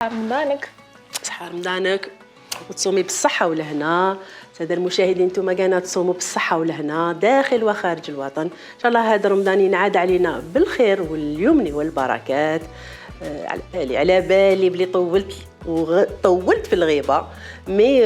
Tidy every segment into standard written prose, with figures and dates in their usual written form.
رمضانك. صحة رمضانك وتصومي بالصحة والهنا. سادة المشاهدين نتوما كاع تصوموا بالصحة والهنا داخل وخارج الوطن. إن شاء الله هذا رمضان ينعاد علينا بالخير واليمن والبركات. على بالي بلي طولت في الغيبة مي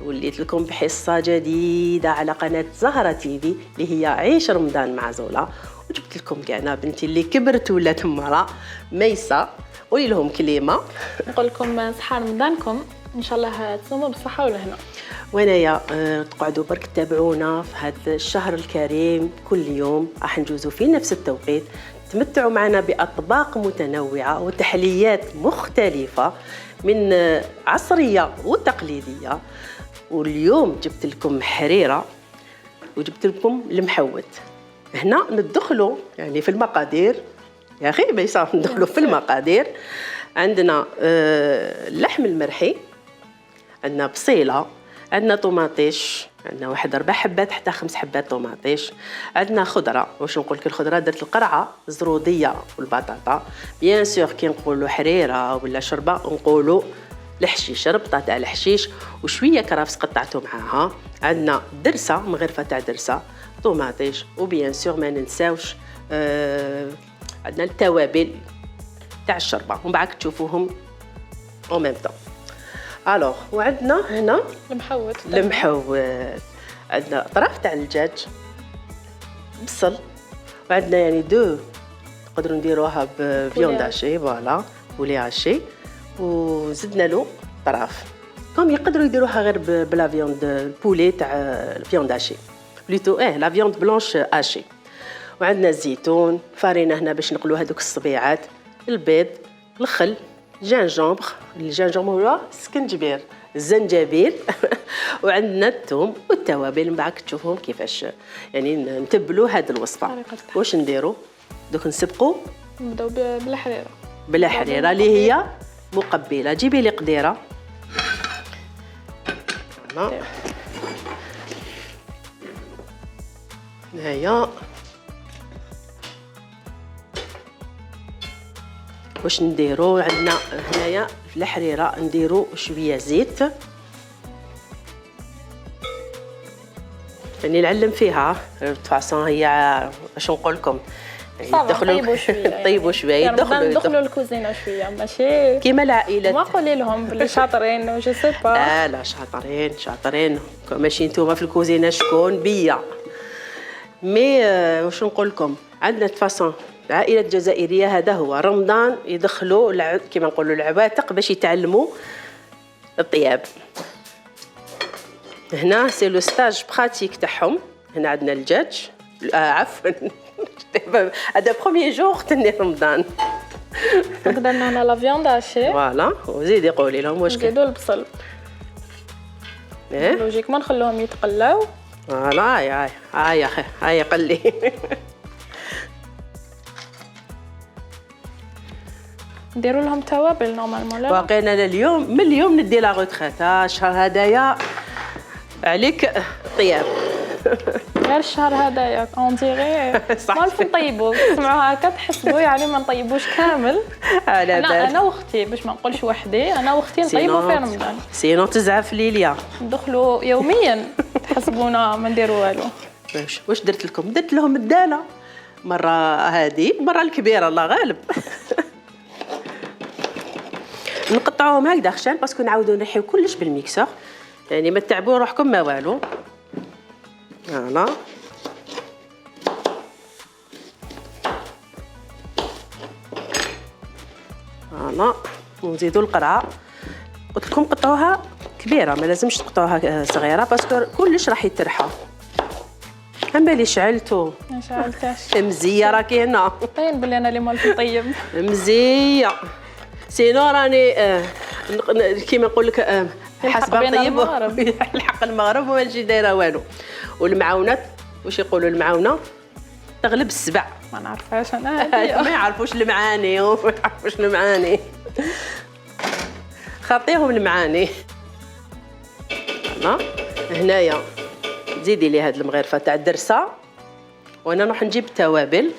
وليت لكم بحصة جديدة على قناة زهرة تيفي اللي هي عيش رمضان مع زولا. وجبت لكم كاع بنتي اللي كبرت ولات مرة ميسة. قولي لهم كلمة. نقول لكم صحة رمضانكم ان شاء الله تصوموا بالصحة والهنا. وانايا تقعدوا برك تتابعونا في هذا الشهر الكريم كل يوم راح نجوزوا في نفس التوقيت. تمتعوا معنا بأطباق متنوعة وتحليات مختلفة من عصرية وتقليدية. واليوم جبت لكم حريرة وجبت لكم المحوت. هنا ندخلوا يعني في المقادير يا أخي ما يصير ندخلوا في المقادير. عندنا اللحم المرحي، عندنا بصيلة، عندنا طوماطيش، عندنا واحد 4 حبات حتى 5 حبات طوماطيش، عندنا خضره. واش نقول لك الخضره؟ درت القرعه الزروديه والبطاطا. بيان سور كي نقولوا حريره ولا شربه نقولوا الحشيش، ربطه تاع الحشيش وشويه كرفس قطعته معاها. عندنا درسه مغرفه تاع درسه، طوماطيش، وبيان سور ما ننساوش عندنا التوابل تاع الشربه ومن بعد تشوفوهم او ميم طون. الوغ وعندنا هنا المحوت. عندنا طرف تاع الدجاج، بصل، وعندنا يعني دو نقدروا نديروها بفيوند هاشي فوالا بولي هاشي، وزدنا له طرف كوم يقدروا يديروها غير بلا فيوند البولي تاع الفيوند هاشي بلوتو لا فيوند بلونش هاشي. وعندنا الزيتون، فارينه هنا باش نقلوا هذوك الصبيعات، البيض، الخل، الجنجبير هو سكنجبير، الزنجبيل وعندنا الثوم والتوابل. من بعد تشوفهم كيفاش يعني نتبلوا هذه الوصفه. واش نديروا دوك؟ نسبقوا نبداو بلا حريره اللي هي مقبله. جيبي لي قديره. هيا واش نديروا؟ عندنا هنايا في الحريره نديروا شويه زيت يعني نعلم فيها فاصون. هي واش نقول لكم طيبوا شويه ندخلوا الكوزينه شويه ماشي كيما العائلات. ما قولي لهم بلي شاطرين وجو سي با. لا شاطرين ماشي نتوما في الكوزينه شكون بيا. مي واش نقول لكم عندنا فاصون العائله الجزائريه هذا هو رمضان يدخلوا كيما نقولوا العواتق باش يتعلموا الطياب. هنا سي لو ستاج براتيك تاعهم. هنا عندنا الدجاج عفوا هذا بروميير جور تني رمضان. درنا هنا لا فيوند هاشي فوالا. وزيدي قولي لهم واش نزيدوا البصل لوجيكمون نخلوهم يتقلاو. فوالا هاي قلي نديروا لهم توابل نورمالمون. لا باقينا اليوم من اليوم ندي لا روتريت. الشهر هدايا عليك طياب. غير الشهر هذايا اون ديغي ما نطيبوا. تسمعوا هكا تحسبوا يعني ما نطيبوش كامل. انا واختي باش ما نقولش وحدي، انا واختي نطيبوا في رمضان. سينو تزعف ليليا ندخلوا يوميا تحسبونا ما نديروا والو. واش درت لكم؟ درت لهم الداله مره هذه مره الكبيره الله غالب. نقطعوهم هكذا خشان باسكو نعاودوا نحيو كلش بالميكسور يعني ما تعبوا روحكم ما والو. فوالا ونزيدوا القرعه. قلت لكم قطعوها كبيره ما لازمش تقطعوها صغيره باسكو كلش راح يترحى. هم بالي شعلتو مزيه راكي هنا باين بلي انا اللي مالتي طيب مزيه. سينو راني كيما نقول لك حسب طيب الحق المغرب وما نجي دايره والو. والمعاونات واش يقولوا المعاونه تغلب السبع. ما نعرفهاش انا. ما يعرفوش المعاني خاطيهم المعاني. هنايا زيدي لي هاد المغرفه تاع الدرسه وانا نروح نجيب التوابل.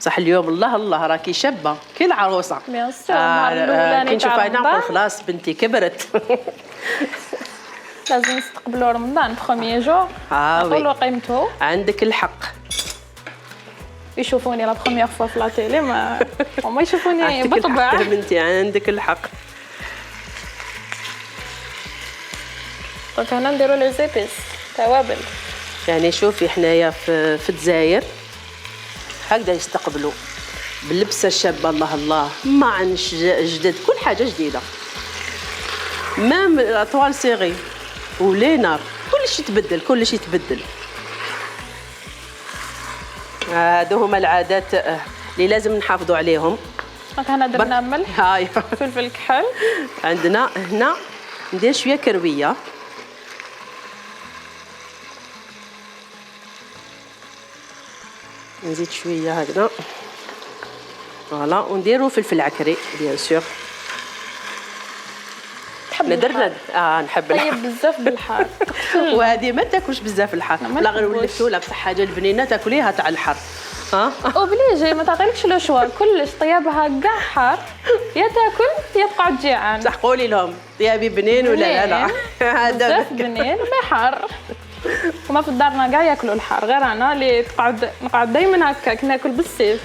صح اليوم الله الله راكي شابه كي العروسه. بيان سور النهار الاولاني كي نشوفها هنا نقول خلاص بنتي كبرت. لازم نستقبلوا رمضان بخوميي جور. نقولوا قيمته. عندك الحق. يشوفوني لا بخومييغ فوا في لا تيلي ما يشوفوني بالطبع. عندك بنتي عندك الحق. دونك هنا نديروا لي زيبيس توابل. يعني شوفي حنايا في الجزائر هكذا يستقبلوا باللبسه الشابه الله الله، ما عندش جدد، كل حاجه جديده، مام اطوال سيغي ولينار كلشي تبدل كلشي تبدل. هادو هما العادات اللي لازم نحافظوا عليهم. دونك هنا درنا ملح هاي فلفل كحل. عندنا هنا ندير شويه كرويه، نزيد شويه هكذا فوالا، ونديرو فلفل عكري بيان سور. تحب الحار؟ نحب الحار. طيب بزاف بالحار. وهذه ما تاكلش بزاف الحار، لا غير ولفتو لك بصح حاجه البنينه تاكليها تاع الحار. اوبليجي ما تعطيلكش لو شوا، كلش طيابها كاع حار، يا تاكل يا تقعد جيعان. صح قولي لهم طيابي بنين ولا لا؟ هذا بزاف بنين ما حار. وما في دارنا كاع ياكلوا الحار، غير انا اللي نقعد دائما هكاك ناكل بالسيف.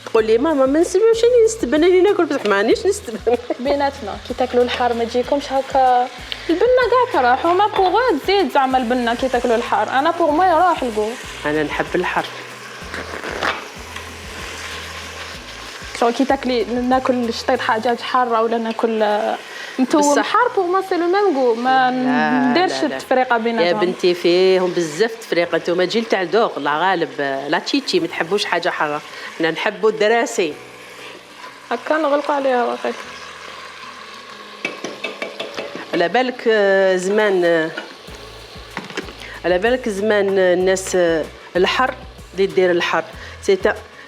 تقول لي ماما ما نسمعوش نستبن اللي ناكل بصح مانيش نستبن. بيناتنا كي تاكلوا الحار ما تجيكمش هكا البنه كاع تروح، وما بوغ تزيد زعما البنه كي تاكلوا الحار، انا بوغ ما يروح الكو. انا نحب الحار. شو كي تاكلي ناكل شطيط حاجات حاره ولا ناكل متوم حار بوغ ما سي لو ميم كو، ما نديرش التفريقه بيناتهم. يا بنتي فيهم بزاف تفريقه، نتوما جيل تاع الذوق الله غالب، لا تشيتشي ما تحبوش حاجه حاره، حنا نحبوا الدراسي هكا نغلقوا عليها واخا. على بالك زمان الناس الحر اللي دير الحر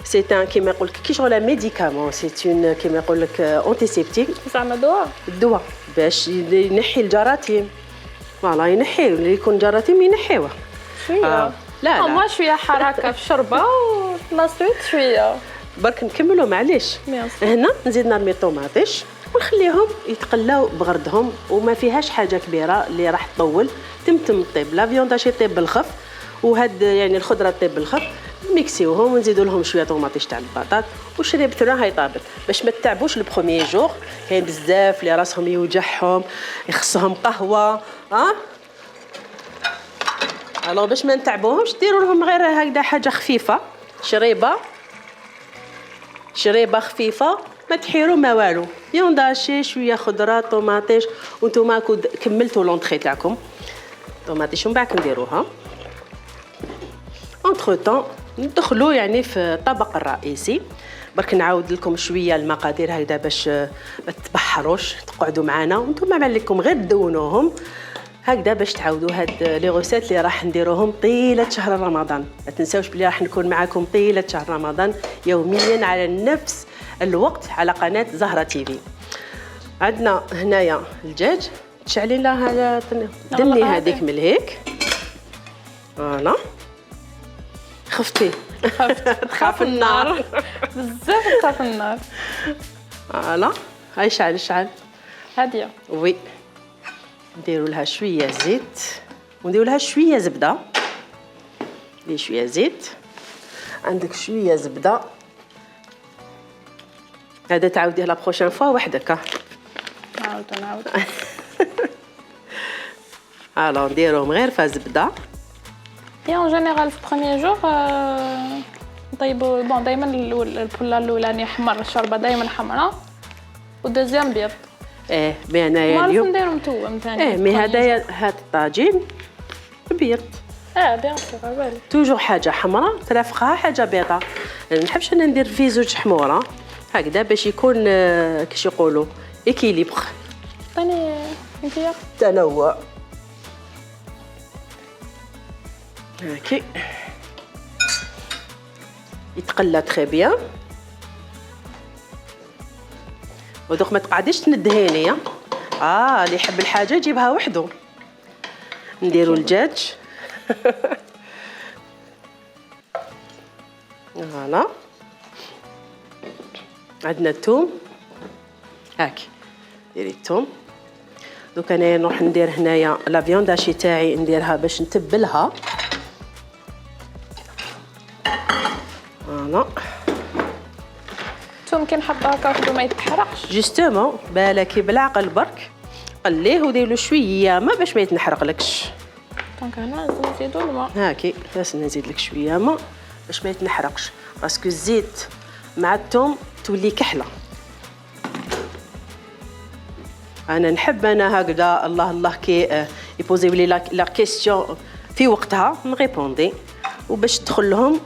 سي ان كيما يقول لك كي شغل ميديكامون، سي اون كيما يقول لك اونتيسيبتيك، زعما دواء. الدواء باش ينحي الجراثيم، فوالا ينحي اللي يكون جراثيم ينحيوه شويه. لا ما شويه حار هكا في الشربه ولا سويت شويه. برك نكملوا معليش. هنا نزيد نرمي طوماطيش ونخليهم يتقلاو بغردهم، وما فيهاش حاجه كبيره اللي راح تطول، تمتم طيب لا فيوندا شي طيب بالخف، وهاد يعني الخضره طيب بالخف، ميكسيوهم ونزيدوا لهم شويه طوماطيش تاع البطاط وشريبتنا هاي طابت، باش ما تتعبوش البروميي جور. كاين بزاف اللي راسهم يوجعهم يخصهم قهوه الو، باش ما نتعبوهمش ديروا لهم غير هكذا حاجه خفيفه، شريبه خفيفه ما تحيروا ما والو، يونداشي شويه خضره طوماطيش، وانتم كملتوا لونطري تاعكم طوماطيش ومن بعد نديروها. انتر طون ندخلوا يعني في الطبق الرئيسي. برك نعاود لكم شويه المقادير هكذا باش ما تبحروش، تقعدوا معنا وانتم ما عليكم غير تدونوهم هكذا باش تعاودوا هاد لي غوسيت اللي راح نديروهم طيله شهر رمضان. ما تنساوش بلي راح نكون معاكم طيله شهر رمضان يوميا على نفس الوقت على قناه زهره تيفي. عندنا هنايا الدجاج، تشعلي لها دني هذيك من هيك فوالا، خفتي تخاف النار بزاف، تخاف النار فوالا. هاي شعل هاديه وي، نديروا لها شويه زيت ونديروا لها شويه زبده، لي شويه زيت، عندك شويه زبده، هذا تعاوديه لا بروشين فوا وحدك. نعاود الو نديروهم غير فا زبده. Et en général, le premier jour, نطيبوا بون دائما البوله الاولاني حمر، الشوربه دائما حمراء، ودوزيام بيض. مي انايا اليوم نديرو متوم ثاني. مي هذايا هاد الطاجين بيض. بيان سور بالي. توجور حاجه حمراء ترافقها حاجه بيضاء، ما نحبش انا ندير في زوج حموره هكذا باش يكون كيش يقولوا اكيليبر. ثاني انتيا تنوع هاكي يتقلى تري بيان. ودوك ما تقعديش تندهيني، اللي يحب الحاجه يجيبها وحده. نديروا الدجاج فوالا عندنا الثوم هاك، ديري الثوم. دوك انايا نروح ندير هنايا لا فيونداشي تاعي، نديرها باش نتبلها. فوالا الثوم كي نحطو هكا خدو ما يتحرقش جوستومون، بالك بالعقل برك قليه وديرلو شويه ما باش ما يتنحرقلكش. دونك هنا لازم نزيدو الماء هاكي، لازم نزيد لك شويه ماء باش ما يتنحرقش، باسكو الزيت مع الثوم تولي كحله. انا نحب هكذا الله الله كي يبوزيو لي لا كيسيون في وقتها نغيبوندي، وباش تدخل لهم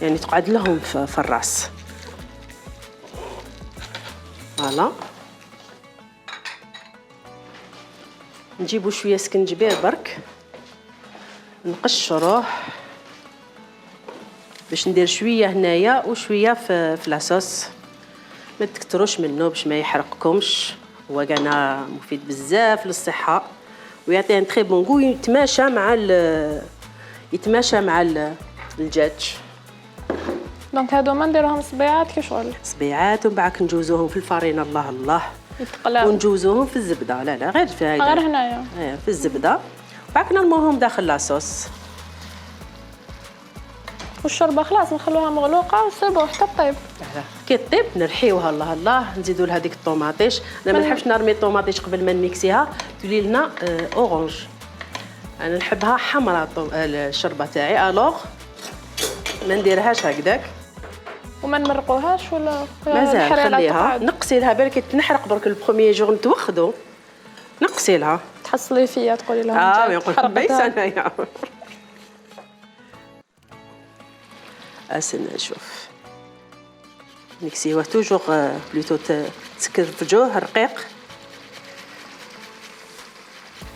يعني تقعد لهم في الراس. فوالا نجيبو شويه سكنجبير برك نقشروه باش ندير شويه هنايا وشويه في لاصوص، ما تكتروش منه باش ما يحرقكمش. هو كان مفيد بزاف للصحه ويعطي ان تري بون غو، يتماشى مع الدجاج. دونك هادو ما نديروهم صبيعات كي شغل صبيعات، ومن بعد نجوزوهم في الفرينه الله الله يتقلاو، ونجوزوهم في الزبده. لا غير في هيدا، غير هنايا في الزبده، وبعد نرموهم داخل لاصوص. والشوربه خلاص نخلوها مغلوقه وسيبو حتى طيب. كي طيب نرحيوها الله الله، نزيدوا لها ديك الطوماطيش. انا ما نحبش نرمي الطوماطيش قبل ما نميكسيها تولي لنا اورانج، انا نحبها حمراء الشوربه تاعي، الوغ ما نديرهاش هكذاك. وما نمرقوهاش ولا مازال خليها نقصي لها، بالك تنحرق برك البروميي جور نتوخدو، نقصي لها. تحصلي فيا تقولي لهم يقول بيس انايا. اسنا نشوف ميكسيوه توجور بلوتو تسكرفجوه رقيق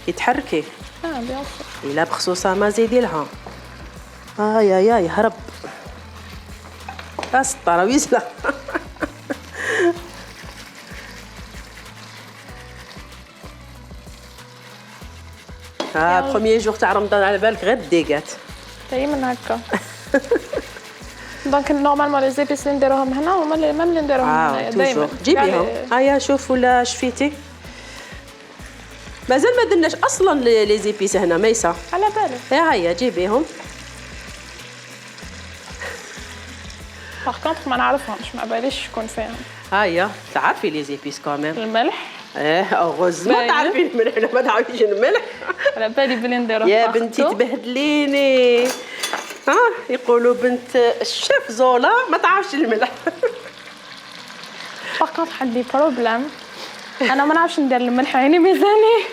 يتحركي. بيان سور. الا بخصوصها ما زيدي لها. يا هرب الطراويز لا. بروميي جور تاع رمضان على بالك غير الديكات دايما هكا. دونك نورمالمون لي زيبيس اللي نديروهم هنا هما اللي نديروهم هنايا دايما. جيبيهم هيا شوف ولا شفيتي. مازال ما درناش اصلا لي زيبيس هنا ميسا على بالك. هيا جيبيهم. باغ كونطخ ما نعرفهمش، ما باليش شكون فيهم. هيا تعرفي لي زيبيس كوميم. الملح اوغوزمون تعرفي الملح، ما تعرفيش الملح. على بالي بلي نديروه يا بنتي تبهدليني. يقولوا بنت الشيف زولا ما تعرفش الملح. باغ كونطخ عندي بروبليم، انا ما نعرفش ندير الملح، عيني ميزاني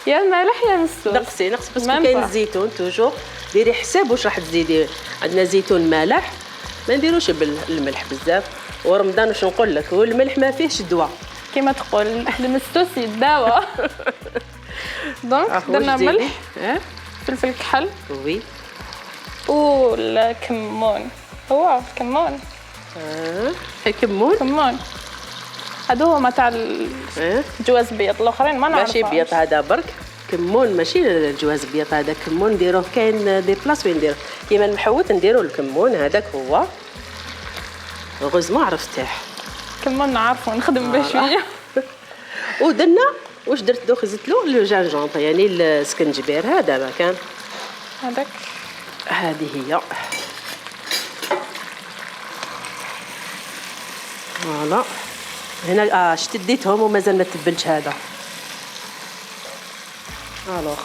يا الملح يا مسوس. نقصي باسكو كاين الزيتون توجور ديري حساب واش راح تزيدي. عندنا زيتون مالح، ما نديروش بالملح بزاف. ورمضان واش نقول لك، هو الملح ما فيهش دواء كيما تقول المستوس يداوى. دونك درنا ملح، فلفل كحل، وي، والكمون. هو كمون كمون هادو هما تاع الجواز بيض، الاخرين ما نعرفهمش. ماشي بيض هذا برك كمون، ماشي الجواز بيض هذا كمون. نديروه كاين دي بلاص وين نديروه كيما المحوت نديرو الكمون هذاك هو. غوزمون عرفتيه كمون نعرفو نخدم به شويه. ودرنا واش درت دوك زدتلو لو جانجونط يعني السكنجبير هذا ما كان هذاك. هذه هي فوالا. هنا شتي ديتهم ومازال ما تبلش هذا. الوغ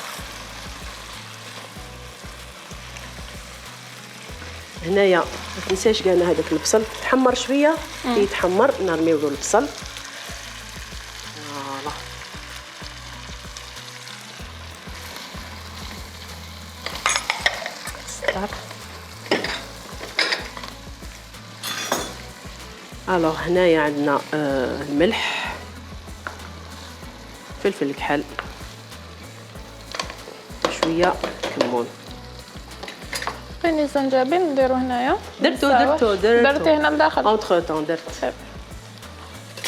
هنايا ما تنساش كاع هذاك البصل تحمر شويه، كي يتحمر نرميو له البصل. فوالا ستار. الوغ هنايا عندنا الملح، فلفل كحل، شويه كمون. فين الزنجبيل نديرو هنايا؟ درتو درتي هنا لداخل اونتر طون درت.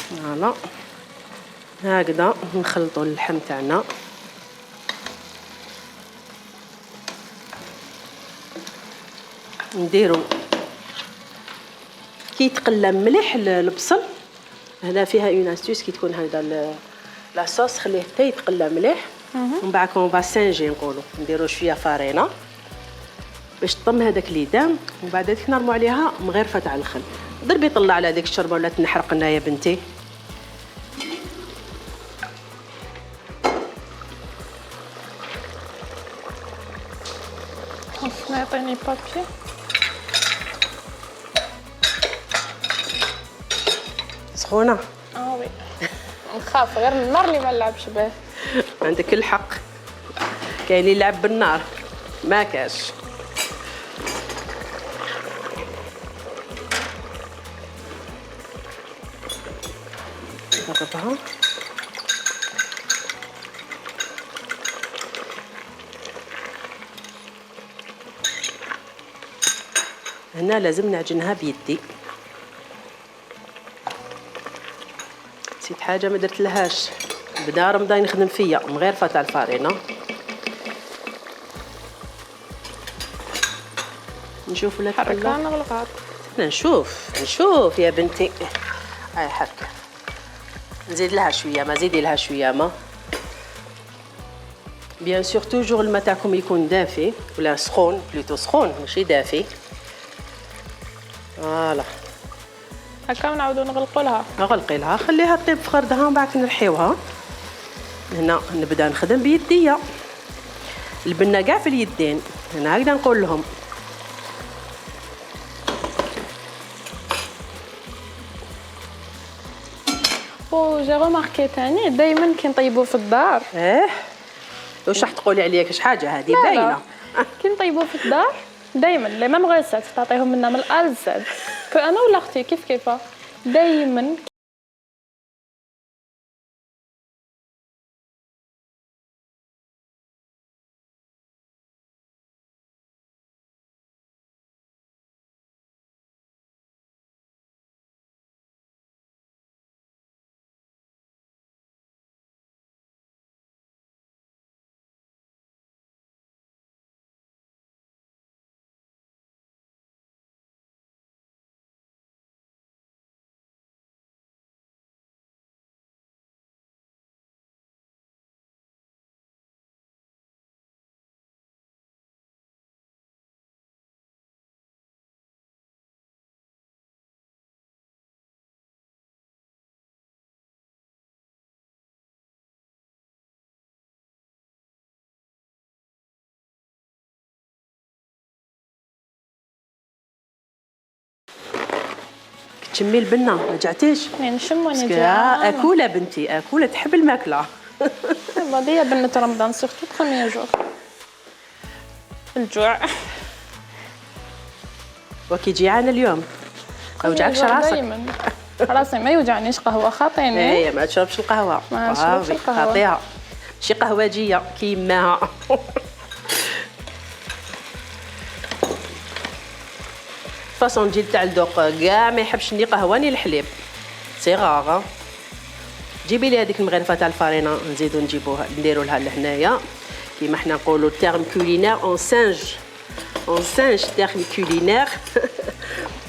فوالا هكذا نخلطوا اللحم تاعنا. نديرو كي يتقلى مليح البصل. هنا فيها اون استوس كي تكون هكذا لا صوص خليه حتى يتقلى مليح. ومن بعد كون با سانجي نقولوا نديروا شويه فارينه باش تطم هذاك ليدام، ومن بعد هذيك نرموا عليها مغرفه تاع الخل. ضربي طلع على هذيك الشربه ولا تنحرق لنا يا بنتي. نعطيني بابي. سخونه؟ وي نخاف غير النار اللي ما نلعبش به. عندك الحق، كاين اللي يلعب بالنار ما كاش. نقطعها هنا، لازم نعجنها بيدي. نسيت حاجه ما درتلهاش، بدا رمضان نخدم فيا مغرفه تاع الفارينه. نشوف ولا حركه نغلقات. نشوف يا بنتي. هاي حركه، نزيد لها شويه ما، زيدي لها شويه ما. بيان سور توجور الماء تاعكم يكون دافي ولا سخون، بلوتو سخون ماشي دافي. فوالا هكا نعاودو نغلقوا لها. نغلقي لها، خليها طيب في خردها ومن بعد نرحيوها. هنا نبدا نخدم بيديا، البنه كاع في اليدين. هنا هكذا نقول لهم. جي غوماركي تاني دائما كي نطيبوا في الدار. واش راح تقولي عليا كاش حاجه هذه باينه؟ كي نطيبوا في الدار دائما لي ميم غيسات تعطيهم لنا من الأ لزد. انا ولا اختي كيفا دائما تشمي البنه ما جعتيش؟ نشم وانا جاعه. اكوله بنتي، اكوله تحب الماكله. هذه بنة رمضان سورتو بخوميي جور الجوع. وكي جيعانه اليوم ما وجعكش راسك؟ دايما راسي ما يوجعنيش، قهوه خاطيني. ايه ما تشربش القهوه. ما نشربش القهوه، خاطيها شي قهوجيه كيماها. فاصون جيل تاع الذوق كاع ما يحبش ني قهوه ني الحليب، صغار. جيبي لي هذيك المغرفه تاع الفارينه نزيدو نجيبوها نديرو لها لهنايا كيما حنا نقولوا تيرم كولينير اون سانج تيرم كولينير.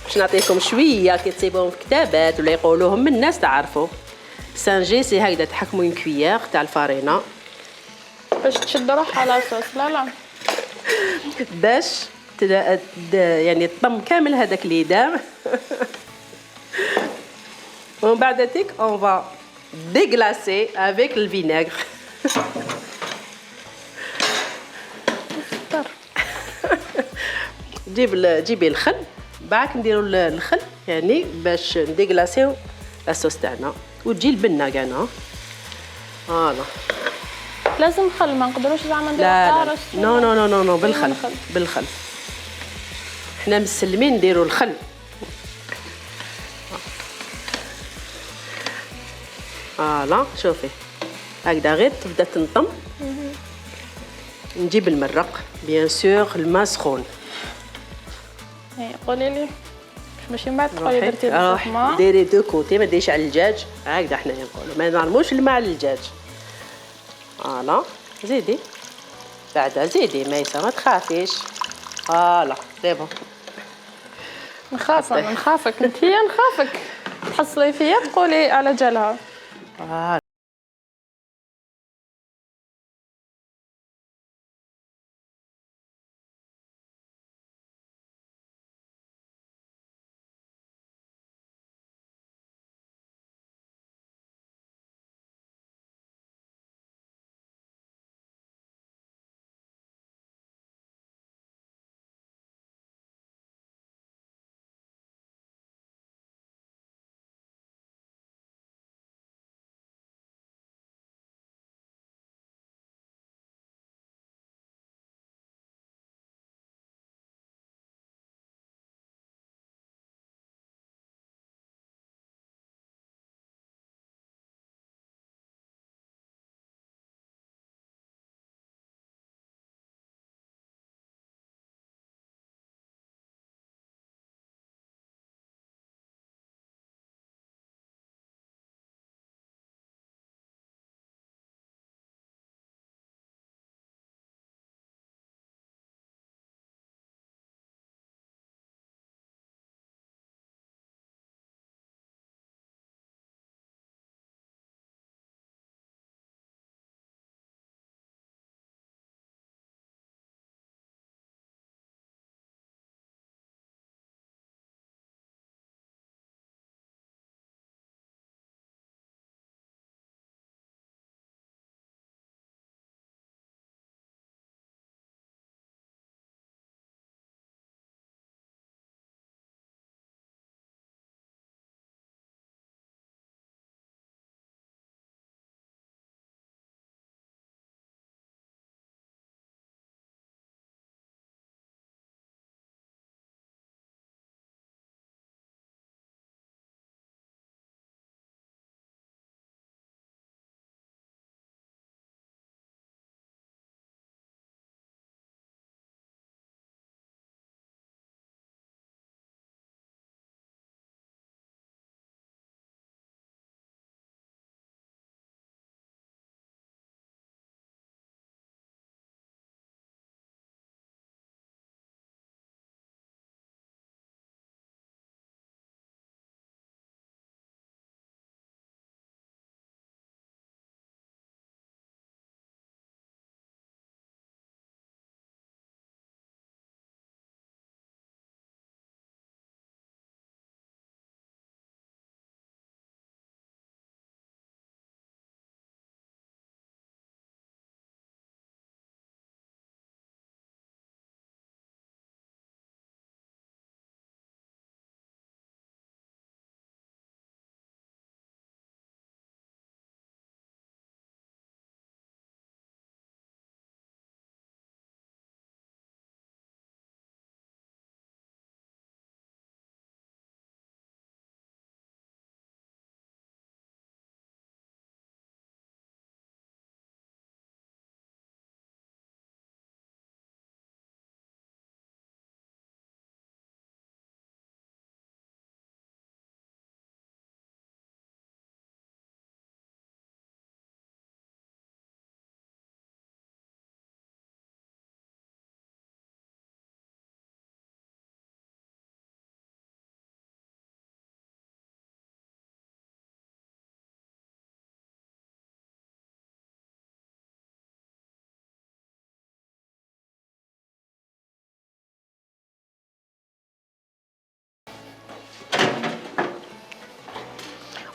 باش نعطيكم شويه كي تصيبوهم في كتابات ولا يقولوهم من الناس تعرفوا. سانجي سي هكذا تحكموا اون كويير تاع الفارينه باش تشد روحها لاصوص. لا باش يعني تطم كامل هذاك ليدام. ومن بعد ذلك اون فا ديغلاسي افيك الفينيغر. جيبي الخل باك نديروا الخل يعني باش نديغلاسيو لاصوص تاعنا، وتجي البنه كاع. فوالا لازم خل، ما نقدروش زعما نديرو قارص. نو نو نو نو بالخل. حنا مسلمين نديروا الخل. فوالا شوفي هكذا غير تبدا تنطم. نجيب المرق بيان سور الماء سخون. قولي لي باش من بعد تقولي درتي بزاف. ديري دو كوتي ما ديريش على الدجاج هكذا حنا نقولوا ما نرموش الماء على الدجاج. فوالا زيدي بعدا زيدي ميسه ما تخافيش. فوالا سي بون. نخافك انتي، نخافك تحصلي فيا تقولي على جالها.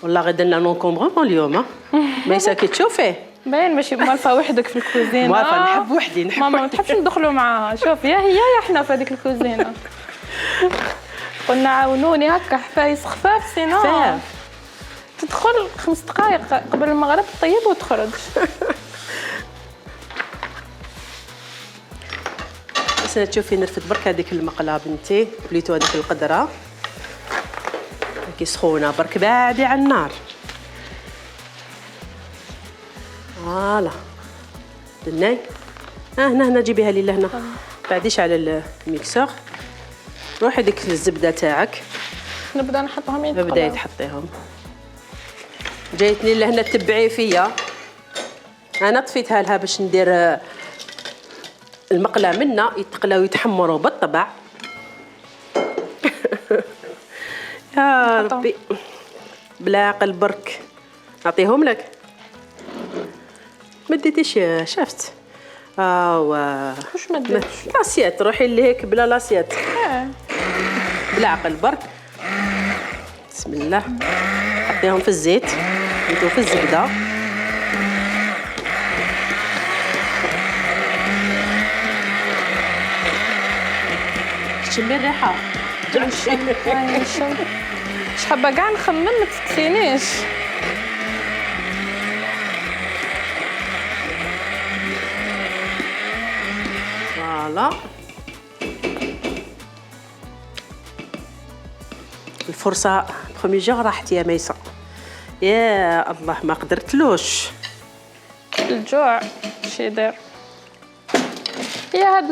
والله غدا لنا نونكومبرون اليوم. ميسا كي تشوفي باين ماشي موالفه وحدك في الكوزينه. موالفه نحب وحدي، نحب ماما ما تحبش ندخلوا معاها. شوف يا هي يا احنا في هذيك الكوزينه. قلنا عاونوني هكا حفايس خفاف سينو تدخل 5 دقائق قبل المغرب طيب وتخرج. بس تشوفي نرفد برك هذيك المقله بنتي بليتو هذيك القدره كي سخونه برك بعدي على النار. فوالا دناي هنا جيبيها لي لهنا بعديش على الميكسور. روحي ديك الزبده تاعك نبدا نحطهم بداي تحطيهم. جايتني لهنا تبعي فيا انا طفيتها لها باش ندير المقله منا يتقلاو يتحمروا بالطبع. يا ربي بالعقل برك نعطيهم لك. ما ديتيش شفت واش ما درتش لاسيات، روحي لهيك بلا لاسيات. بالعقل برك. بسم الله. حطيهم في الزيت زيتو في الزبده. تشمي الريحه. مش حابه كاع نخمم، ما تسقسينيش. فوالا الفرصه بخومي جوغ راحت يا ميسه. يا الله ما قدرتلوش. الجوع شي دار. يا هاد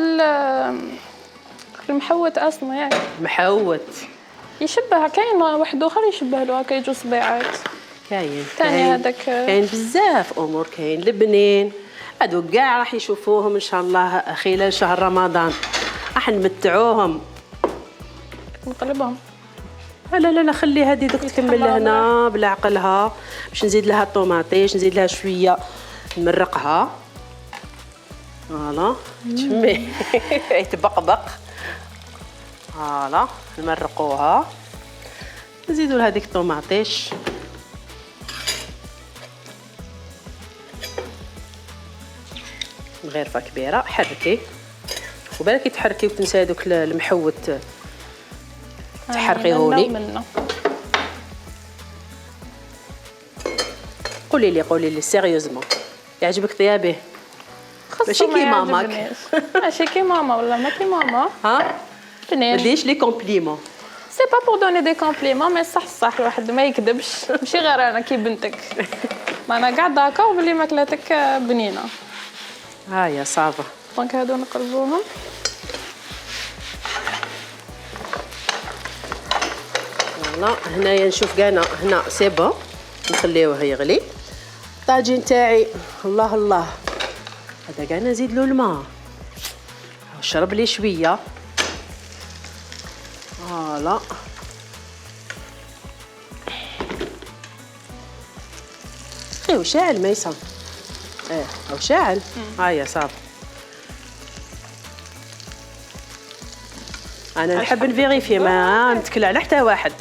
المحوت اصلا ياك محوت يشبه. كاين واحد اخر يشبه له هكا يجو صبيعات. كاين ثاني هذاك كاين بزاف امور. كاين لبنين هادو كاع راح يشوفوهم ان شاء الله خلال شهر رمضان. راح نمتعوهم. نقلبهم. لا خلي هذه دوك تكمل هنا بالعقلها. باش نزيد لها الطوماطيش، نزيد لها شويه نمرقها. فوالا تشمي يتبقبق. فوالا نمرقوها. نزيدوا لها ديك الطوماطيش. غرفه كبيره. حركي وبالك تحركي وتنسى هذوك المحوت تحرقيهولي. قولي لي سيريوزمون يعجبك طيابه؟ ماشي كي ماماك. ماشي كي ماما ولا ما كي ماما. ها بنين. ما ديش لي كومبليمون. سي با بور دوني دي كومبليمون، مي صح الواحد ما يكذبش. ماشي غير انا كي بنتك، ما انا قاعد داكا وبلي ماكلتك بنينه. ها يا صافا. دونك هادو نقلبوهم. فوالا هنايا نشوف كاع هنا سي بون. نخليوه يغلي. الطاجين تاعي الله الله هذا كاع نزيد له الماء. شرب لي شويه. فوالا ايوا شاعل ميسه. او شاعل. هيا صافي. انا نحب نفيريفي ما نتكل على حتى واحد.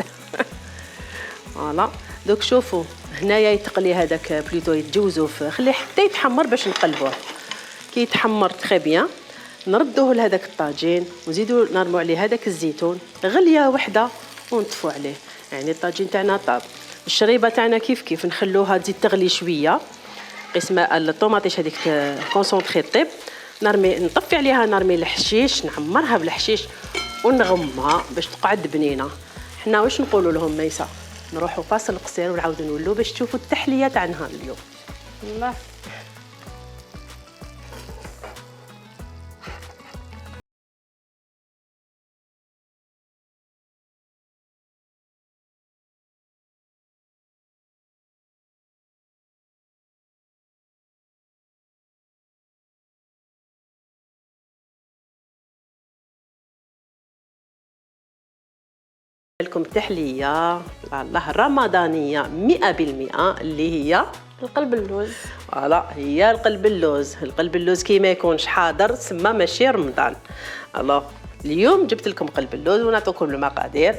فوالا دوك شوفوا هنايا يتقلي هذاك بليتو يتجوزوا خليه حتى يتحمر باش نقلبوه. كي يتحمر تري بيان نردوه لهذاك الطاجين ونزيدوا نرموا عليه هذاك الزيتون غليه وحده ونطفوا عليه. يعني الطاجين تاعنا طاب. الشريبه تاعنا كيف نخلوها تزيد تغلي شويه. قسمه الطوماطيش هذيك كونسونطري طيب. نطفي عليها نرمي الحشيش نعمرها بالحشيش ونغمها باش تقعد بنينه. حنا واش نقولوا لهم ميسه؟ نروحوا فاصل قصير ونعاودوا نولوا باش تشوفوا التحليه تاع نهار اليوم. الله. لكم تحليه الله رمضانيه 100% اللي هي القلب اللوز. فوالا هي القلب اللوز. القلب اللوز كي ما يكونش حاضر سما ماشي رمضان. الوغ اليوم جبت لكم قلب اللوز ونعطيكم المقادير.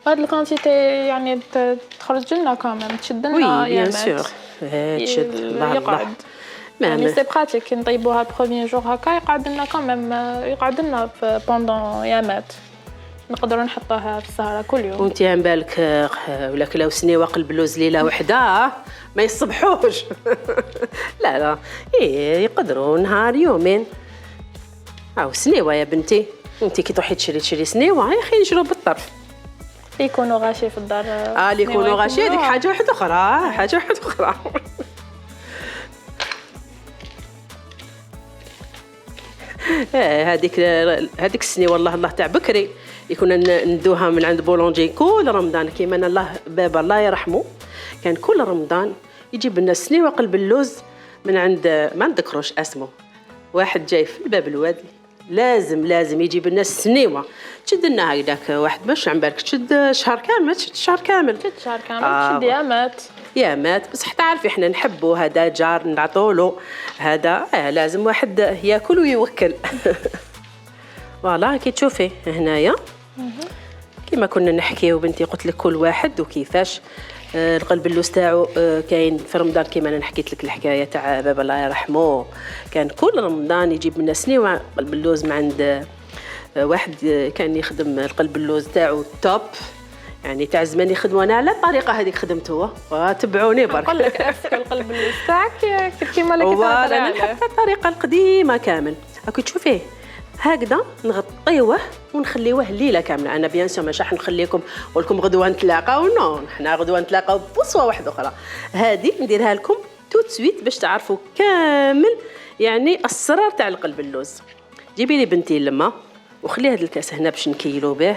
هاد الكونتيتي يعني تخرج لنا كامل تشد لنا وي بيان سور تشد يقعد يعني سي براتيك كي نطيبوها البروميير جور هكا يقعد لنا كامل يقعد لنا بوندون يامات نقدروا نحطوها في السهره كل يوم. وانت عن بالك ولا كلاو سنيوه قلب اللوز ليله وحده ما يصبحوش لا لا يقدروا نهار يومين سنيوه يا بنتي. وانت كي تروحي تشري سنيوه يا اخي نشرو بالطرف يكونوا غاشي في الدار. اللي يكونوا غاشي هذيك حاجه واحده اخرى حاجه واحده اخرى. هذيك السنيوه الله تاع بكري اللي كنا ندوها من عند بولونجي كل رمضان كيما الله بابا الله يرحمه كان كل رمضان يجيب لنا سنيوه قلب اللوز من عند ما نذكروش اسمه واحد جاي في الباب الوادي لازم يجيب لنا السنيوه تشد لنا هكذاك واحد باش عم بالك تشد شهر كامل تشد شهر كامل تشد يامات بس حتى عارفي احنا نحبوا هذا جار نعطولو هذا لازم واحد ياكل ويوكل. فوالا كي تشوفي هنايا كيما كنا نحكيو بنتي قلت لك كل واحد وكيفاش القلب اللوز تاعو كاين في رمضان كيما انا حكيت لك الحكايه تاع بابا الله يرحمه كان كل رمضان يجيب لنا سنيوه قلب اللوز من عند واحد كان يخدم القلب اللوز تاعو توب يعني تاع زمان يخدموا انا على الطريقه هذيك خدمته وتبعوني برك. نقول لك اسك القلب اللوز تاعك كيما لك انا نحب الطريقه القديمه كامل راكي تشوفيه هكذا نغطيوه ونخليوه الليله كامله. انا بيان سور ماشي راح نخليكم نقول لكم غدوه نتلاقاو نو حنا غدوه نتلاقاو بوصوه واحده اخرى هذه نديرها لكم توت سويت باش تعرفوا كامل يعني السرار تاع القلب اللوز. جيبي لي بنتي الماء وخلي هذا الكاس هنا باش نكيلو به.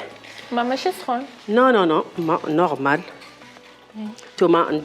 ما ماشي سخون نو ما نورمال توما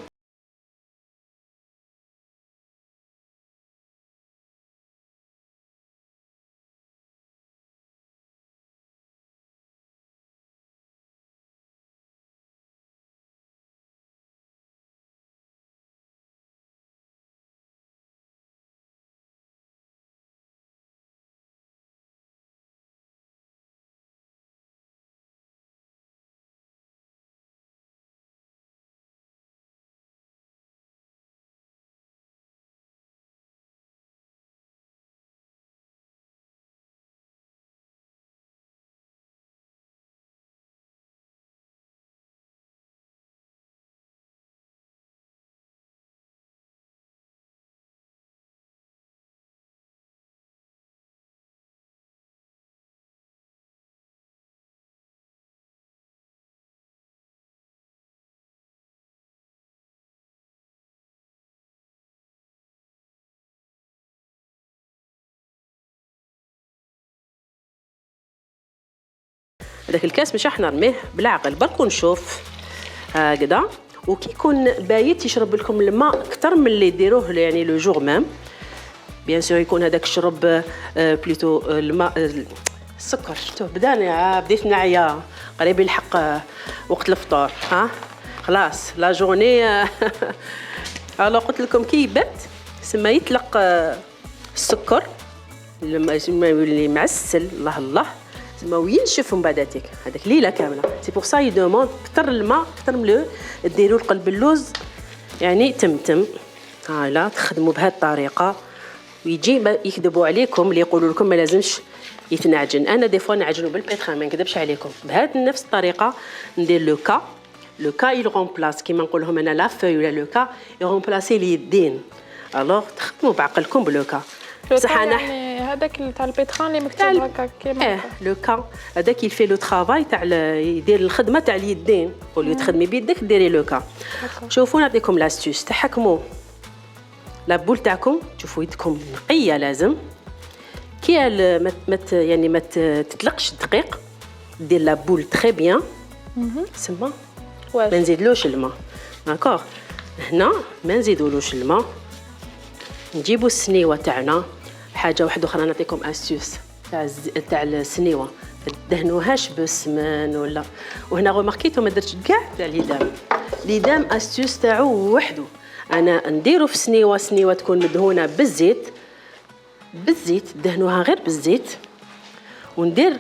هذاك الكاس مش راح نرميه بالعقل برك نشوف هكذا وكي يكون بايت يشرب لكم الماء اكثر من اللي ديروه يعني لو جور ميم بيان سور يكون هذاك الشرب بليتو الماء السكر شفتوه بداني بديت نعيا قريب يلحق وقت الفطور خلاص لا جورني الو قلت لكم كي يبات سما يطلق السكر لما يولي معسل الله تما وينشف من بعداتك هذاك ليله كامله سي بور سا يدوموند كثر الماء كثر ملو ديروا القلب اللوز يعني تمتم لا تخدموا بهذه الطريقه ويجي يكذبوا عليكم اللي يقولوا لكم ما لازمش يتنعجن. انا دي فوا نعجنوا بالبيتران ما نكذبش عليكم بهذه نفس الطريقه ندير لو كا يل رومبلاس كيما نقول لهم انا لا فوي ولا لو كا يرومبلاسي اليدين الوغ تخدموا بعقلكم بلو كا بصح انا هذاك تاع البيتران اللي مكتوب هكا كيما لو كا هذاك يلفي لو طرافاي تاع يدير الخدمه تاع اليدين قولي تخدمي بيدك ديري لو كا. شوفوا نعطيكم لاستيوس تحكموا لابول تاعكم شوفوا يدكم نقيه لازم كي يعني ما تطلقش الدقيق دير لابول تري بيان سما ما نزيدلوش الماء داكوغ هنا ما نزيدولوش الماء نجيبوا السنيوه تاعنا. حاجه واحده اخرى نعطيكم استيوس تاع السنيوه دهنوهاش بالسمن ولا وهنا غماركيتو ما درتش كاع تاع ليدام استيوس تاعو وحده انا نديرو في سنيوه تكون مدهونه بالزيت دهنوها غير بالزيت وندير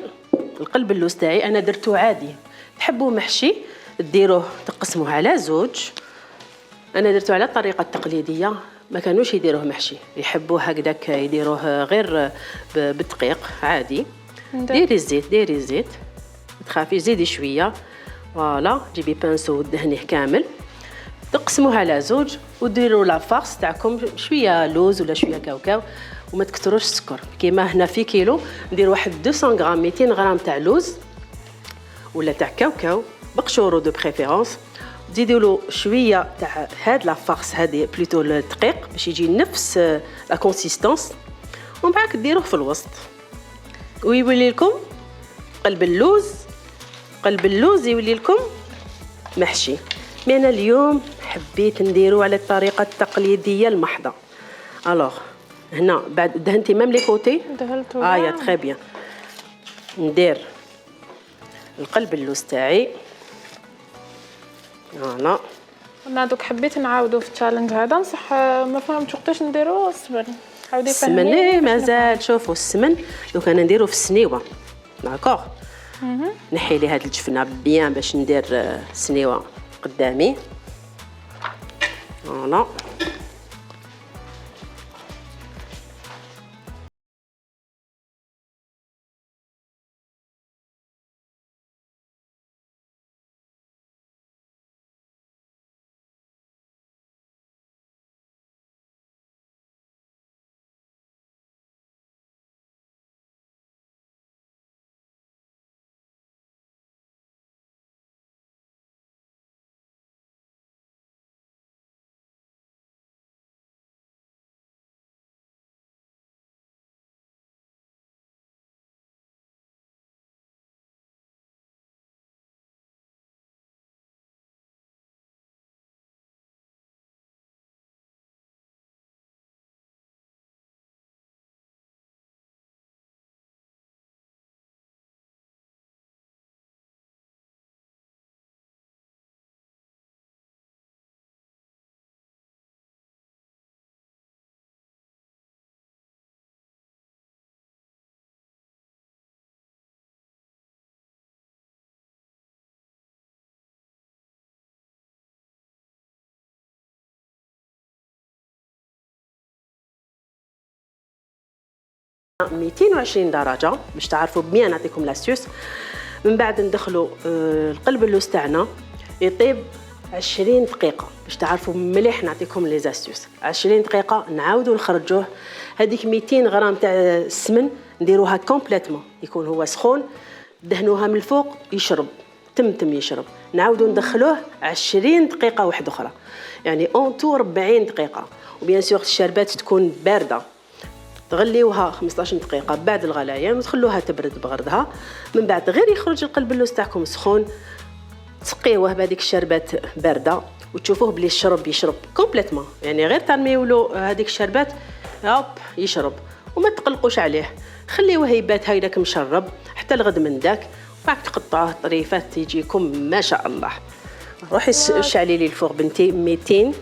القلب اللوز تاعي انا درتو عادي تحبوه محشي ديروه تقسموه على زوج. انا درتو على الطريقه التقليديه، ما كانوش يديروه محشي، يحبوه هكذاك يديروه غير بالدقيق عادي. ديري الزيت تخافي زيدي شويه، فوالا جيبي بانسو ودهنيه كامل، تقسموه على زوج وديروا لا فارس تاعكم شويه لوز ولا شويه كاوكاو، وما تكثروش السكر. كيما هنا في كيلو ندير واحد 200 غرام 200 غرام تاع لوز ولا تاع كاوكاو بقشورو دو بريفيرونس، تزيدوا له شويه تاع هاد لا فارس هذه بلوتو الدقيق باش يجي نفس لا كونسيستانس، ومن بعد ديروه في الوسط ويولي لكم قلب اللوز يولي لكم محشي. مي انا اليوم حبيت نديرو على الطريقه التقليديه المحضه. الوغ هنا بعد دهنتي ميم لي كوتي، دهنتو يا تري بيان. ندير القلب اللوز تاعي، فوالا. انا دوك حبيت نعاودو في التشالنج هذا، نصح ما فهمتش وقتاش نديرو السمن. عاودي فهميني. السمن مازال. شوفوا السمن دوك انا نديرو في السنيوه، داكوغ. نحي لي هاد الجفنه بيان باش ندير السنيوه قدامي، فوالا. ، 220 درجه باش تعرفوا بيان. نعطيكم لاستيوس. من بعد ندخلوا القلب اللوز تاعنا يطيب 20 دقيقه باش تعرفوا مليح. نعطيكم لي زاستيوس 20 دقيقه نعاودوا نخرجوه. هذيك 200 غرام تاع السمن نديروها كومبليتمون يكون هو سخون، دهنوها من الفوق يشرب تم يشرب، نعاودوا ندخلوه 20 دقيقه واحده اخرى، يعني اون تو 40 دقيقه. وبيان سور الشربات تكون بارده، تغليوها 15 دقيقه بعد الغليان وتخلوها تبرد بغردها. من بعد غير يخرج القلب اللوز تاعكم سخون، تسقيوه بهذيك الشربات بارده وتشوفوه بلي يشرب كومبليتمون، يعني غير ترميو له هذيك الشربات هوب يشرب، وما تقلقوش عليه، خليوه يبات هكذاك مشرب حتى الغد من داك، وبعد تقطعوه طريفات يجيكم ما شاء الله. روحي شعلي لي الفوق بنتي 200.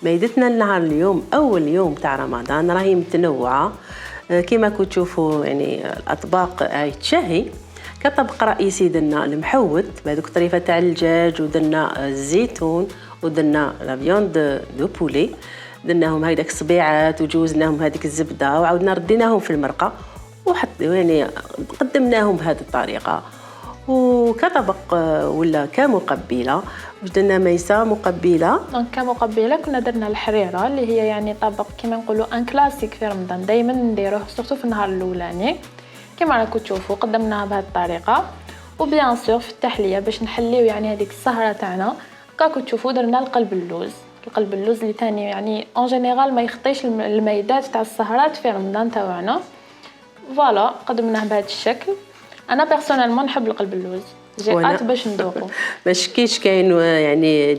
مائدتنا النهار اليوم اول يوم تاع رمضان راهي متنوعه كما كنتوا تشوفوا، يعني الاطباق هاي تشهي. كطبق رئيسي درنا المحوت بهذوك الطريفه تاع الدجاج، ودرنا الزيتون، ودرنا لا فيوند دو بولي، درناهم هكذاك صبيعات وجوزناهم هذيك الزبده وعاودنا رديناهم في المرقه يعني قدمناهم بهذه الطريقه. وكطبق ولا كمقبله درنا ميسه مقبله. دونك كمقبله كنا درنا الحريره اللي هي يعني طبق كما نقولوا ان كلاسيك في رمضان، دائما نديروه سورتو في النهار الاولاني. كما راكم تشوفوا قدمناها بهذه الطريقه. وبيان سور في التحليه باش نحليو يعني هذيك السهره تاعنا، راكم تشوفوا درنا القلب اللوز القلب اللوز اللي تاني يعني اون جينيرال ما يخطيش الميدات تاع السهرات في رمضان تاعنا. فوالا قدمناه بهذا الشكل. انا بيرسونيلمون نحب القلب اللوز، جيات باش نذوقه. ما شكيش كاين يعني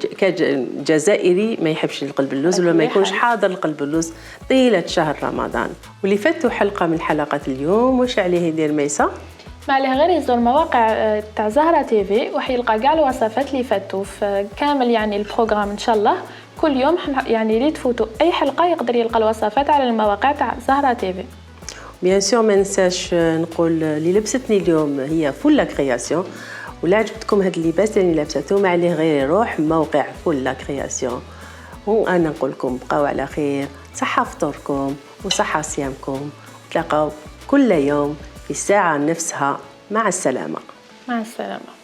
جزائري ما يحبش القلب اللوز ولا ما يكونش حاضر القلب اللوز طيله شهر رمضان. واللي فاتوا حلقه من حلقات اليوم واش عليه يدير ميسا؟ ما عليه غير يزور المواقع تاع زهرة تيفي وحيلقى كاع الوصفات اللي فاتوا في كامل يعني البروغرام ان شاء الله. كل يوم يعني اللي تفوتوا اي حلقه يقدر يلقى الوصفات على المواقع تاع زهرة تيفي. بيان سور ما ننساش نقول اللي لبستني اليوم هي فولا كرياسيون، ولا عجبتكم هذا اللباس اللي لابسته ما عليه غير يروح موقع فولا كرياسيون. وانا نقول لكم بقاو على خير، صحه فطوركم وصحه صيامكم، تلاقاو كل يوم في الساعه نفسها. مع السلامه. مع السلامه.